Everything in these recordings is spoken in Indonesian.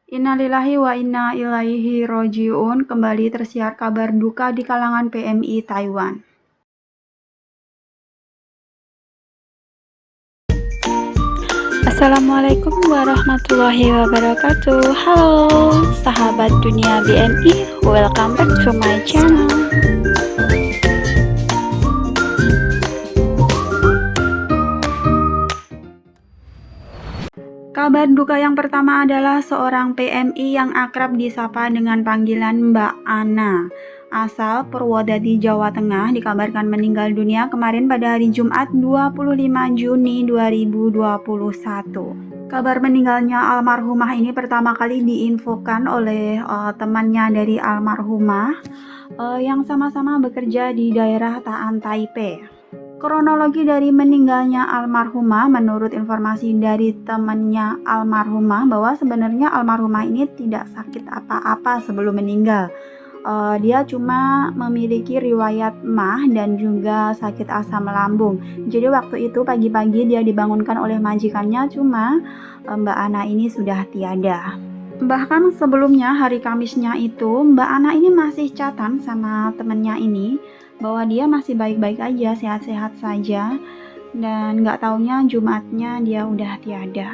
Innalillahi wa inna ilaihi roji'un. Kembali tersiar kabar duka di kalangan PMI Taiwan. Assalamualaikum warahmatullahi wabarakatuh. Halo sahabat dunia BMI, welcome back to my channel. Kabar duka yang pertama adalah seorang PMI yang akrab disapa dengan panggilan Mbak Ana, asal Purwodadi, Jawa Tengah, dikabarkan meninggal dunia kemarin pada hari Jumat 25 Juni 2021. Kabar meninggalnya almarhumah ini pertama kali diinfokan oleh temannya dari almarhumah yang sama-sama bekerja di daerah Taan Taipei. Kronologi dari meninggalnya almarhumah menurut informasi dari temannya almarhumah bahwa sebenarnya almarhumah ini tidak sakit apa-apa sebelum meninggal. Dia cuma memiliki riwayat MAH dan juga sakit asam lambung. Jadi waktu itu pagi-pagi dia dibangunkan oleh majikannya, cuma Mbak Ana ini sudah tiada. Bahkan sebelumnya hari Kamisnya itu Mbak Ana ini masih chatan sama temennya ini bahwa dia masih baik-baik aja, sehat-sehat saja, dan nggak taunya Jumatnya dia udah tiada.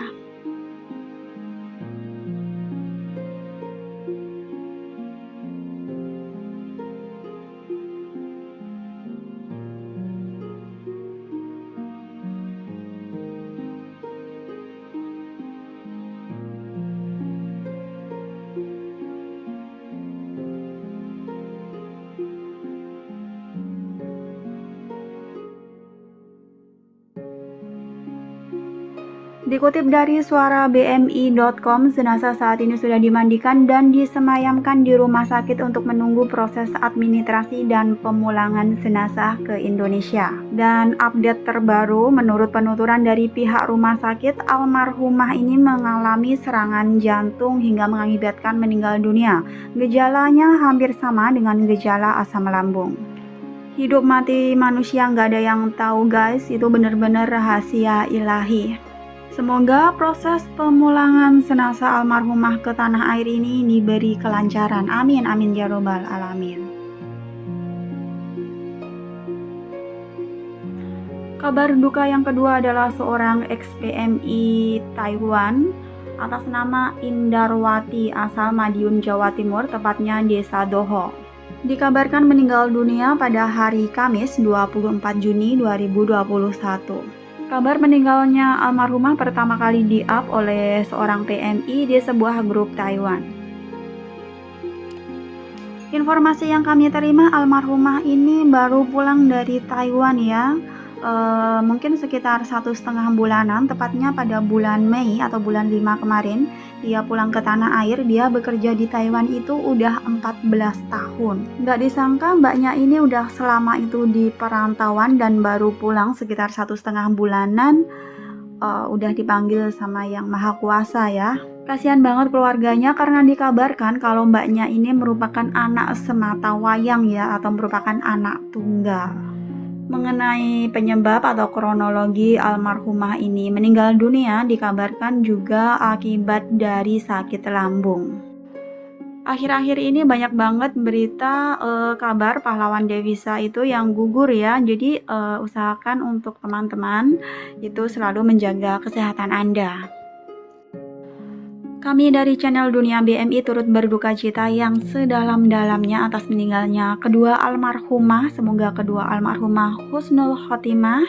Dikutip dari suara BMI.com, jenazah saat ini sudah dimandikan dan disemayamkan di rumah sakit untuk menunggu proses administrasi dan pemulangan jenazah ke Indonesia. Dan update terbaru, menurut penuturan dari pihak rumah sakit, almarhumah ini mengalami serangan jantung hingga mengakibatkan meninggal dunia. Gejalanya hampir sama dengan gejala asam lambung. Hidup mati manusia nggak ada yang tahu guys, itu benar-benar rahasia ilahi. Semoga proses pemulangan jenazah almarhumah ke tanah air ini diberi kelancaran. Amin, amin ya robbal alamin. Kabar duka yang kedua adalah seorang ex-PMI Taiwan atas nama Indarwati asal Madiun, Jawa Timur, tepatnya Desa Doho. Dikabarkan meninggal dunia pada hari Kamis 24 Juni 2021. Kabar meninggalnya almarhumah pertama kali di-up oleh seorang PMI di sebuah grup Taiwan. Informasi yang kami terima, almarhumah ini baru pulang dari Taiwan ya. Mungkin sekitar 1,5 bulanan, tepatnya pada bulan Mei atau bulan 5 kemarin dia pulang ke tanah air. Dia bekerja di Taiwan itu udah 14 tahun. Nggak disangka mbaknya ini udah selama itu di perantauan dan baru pulang sekitar 1,5 bulanan udah dipanggil sama Yang Maha Kuasa ya. Kasihan banget keluarganya karena dikabarkan kalau mbaknya ini merupakan anak semata wayang ya, atau merupakan anak tunggal. Mengenai penyebab atau kronologi almarhumah ini meninggal dunia, dikabarkan juga akibat dari sakit lambung. Akhir-akhir ini banyak banget berita kabar pahlawan devisa itu yang gugur ya. Jadi usahakan untuk teman-teman itu selalu menjaga kesehatan Anda. Kami dari channel Dunia BMI turut berduka cita yang sedalam-dalamnya atas meninggalnya kedua almarhumah. Semoga kedua almarhumah husnul khotimah,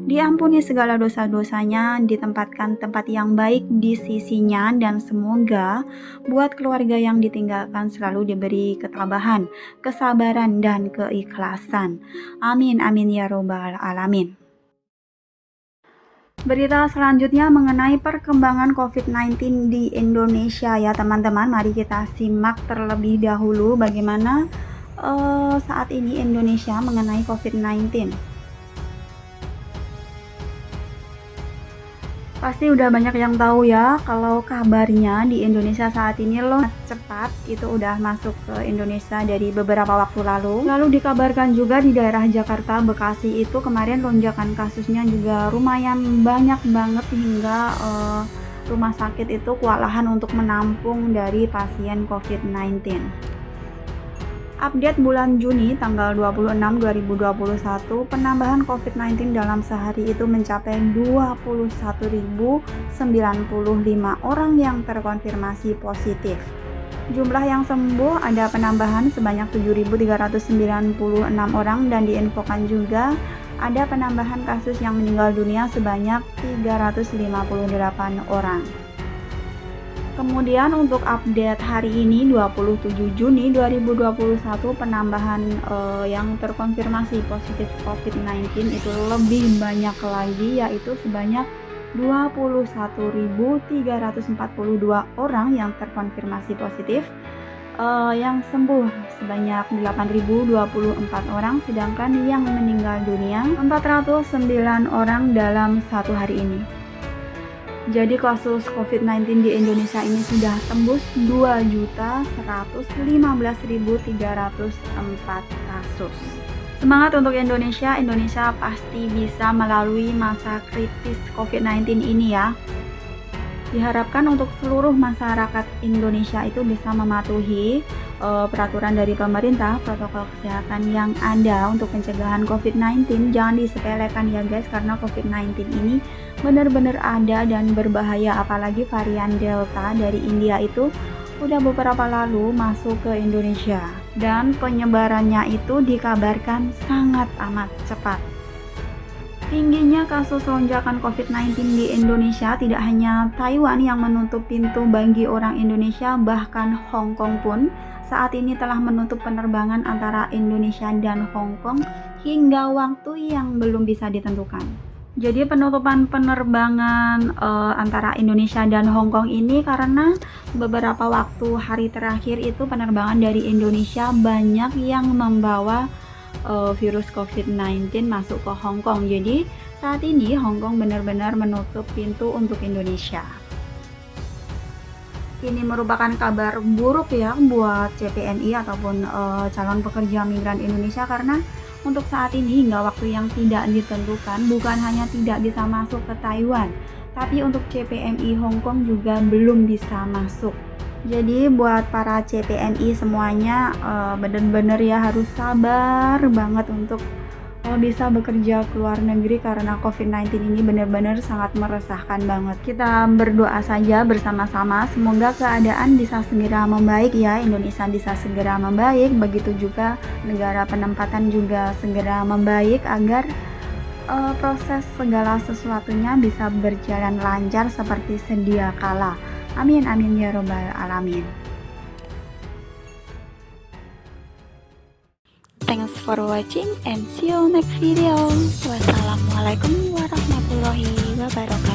diampuni segala dosa-dosanya, ditempatkan tempat yang baik di sisinya, dan semoga buat keluarga yang ditinggalkan selalu diberi ketabahan, kesabaran, dan keikhlasan. Amin, amin ya robbal alamin. Berita selanjutnya mengenai perkembangan COVID-19 di Indonesia ya teman-teman. Mari kita simak terlebih dahulu bagaimana saat ini Indonesia mengenai COVID-19. Pasti udah banyak yang tahu ya kalau kabarnya di Indonesia saat ini loh cepat itu udah masuk ke Indonesia dari beberapa waktu lalu. Lalu dikabarkan juga di daerah Jakarta, Bekasi itu kemarin lonjakan kasusnya juga lumayan banyak banget hingga rumah sakit itu kewalahan untuk menampung dari pasien COVID-19. Update bulan Juni tanggal 26 2021, penambahan COVID-19 dalam sehari itu mencapai 21.095 orang yang terkonfirmasi positif. Jumlah yang sembuh ada penambahan sebanyak 7.396 orang dan diinfokan juga ada penambahan kasus yang meninggal dunia sebanyak 358 orang. Kemudian untuk update hari ini 27 Juni 2021, penambahan yang terkonfirmasi positif COVID-19 itu lebih banyak lagi, yaitu sebanyak 21.342 orang yang terkonfirmasi positif, yang sembuh sebanyak 8.024 orang, sedangkan yang meninggal dunia 409 orang dalam satu hari ini. Jadi kasus COVID-19 di Indonesia ini sudah tembus 2.115.304 kasus. Semangat untuk Indonesia, Indonesia pasti bisa melalui masa kritis COVID-19 ini ya. Diharapkan untuk seluruh masyarakat Indonesia itu bisa mematuhi peraturan dari pemerintah, protokol kesehatan yang ada untuk pencegahan COVID-19. Jangan disepelekan ya guys, karena COVID-19 ini benar-benar ada dan berbahaya, apalagi varian Delta dari India itu udah beberapa lalu masuk ke Indonesia dan penyebarannya itu dikabarkan sangat amat cepat. Tingginya kasus lonjakan COVID-19 di Indonesia, tidak hanya Taiwan yang menutup pintu bagi orang Indonesia, bahkan Hong Kong pun saat ini telah menutup penerbangan antara Indonesia dan Hong Kong hingga waktu yang belum bisa ditentukan. Jadi penutupan penerbangan antara Indonesia dan Hong Kong ini karena beberapa waktu hari terakhir itu penerbangan dari Indonesia banyak yang membawa virus COVID-19 masuk ke Hong Kong. Jadi saat ini Hong Kong benar-benar menutup pintu untuk Indonesia. Ini merupakan kabar buruk ya buat CPNI ataupun calon pekerja migran Indonesia, karena untuk saat ini hingga waktu yang tidak ditentukan bukan hanya tidak bisa masuk ke Taiwan, tapi untuk CPNI Hong Kong juga belum bisa masuk. Jadi buat para CPNI semuanya benar-benar ya harus sabar banget untuk bisa bekerja ke luar negeri, karena COVID-19 ini benar-benar sangat meresahkan banget. Kita berdoa saja bersama-sama semoga keadaan bisa segera membaik ya, Indonesia bisa segera membaik, begitu juga negara penempatan juga segera membaik agar proses segala sesuatunya bisa berjalan lancar seperti sedia kala. Amin amin ya robbal alamin. Thanks for watching and see you next video. Wassalamualaikum warahmatullahi wabarakatuh.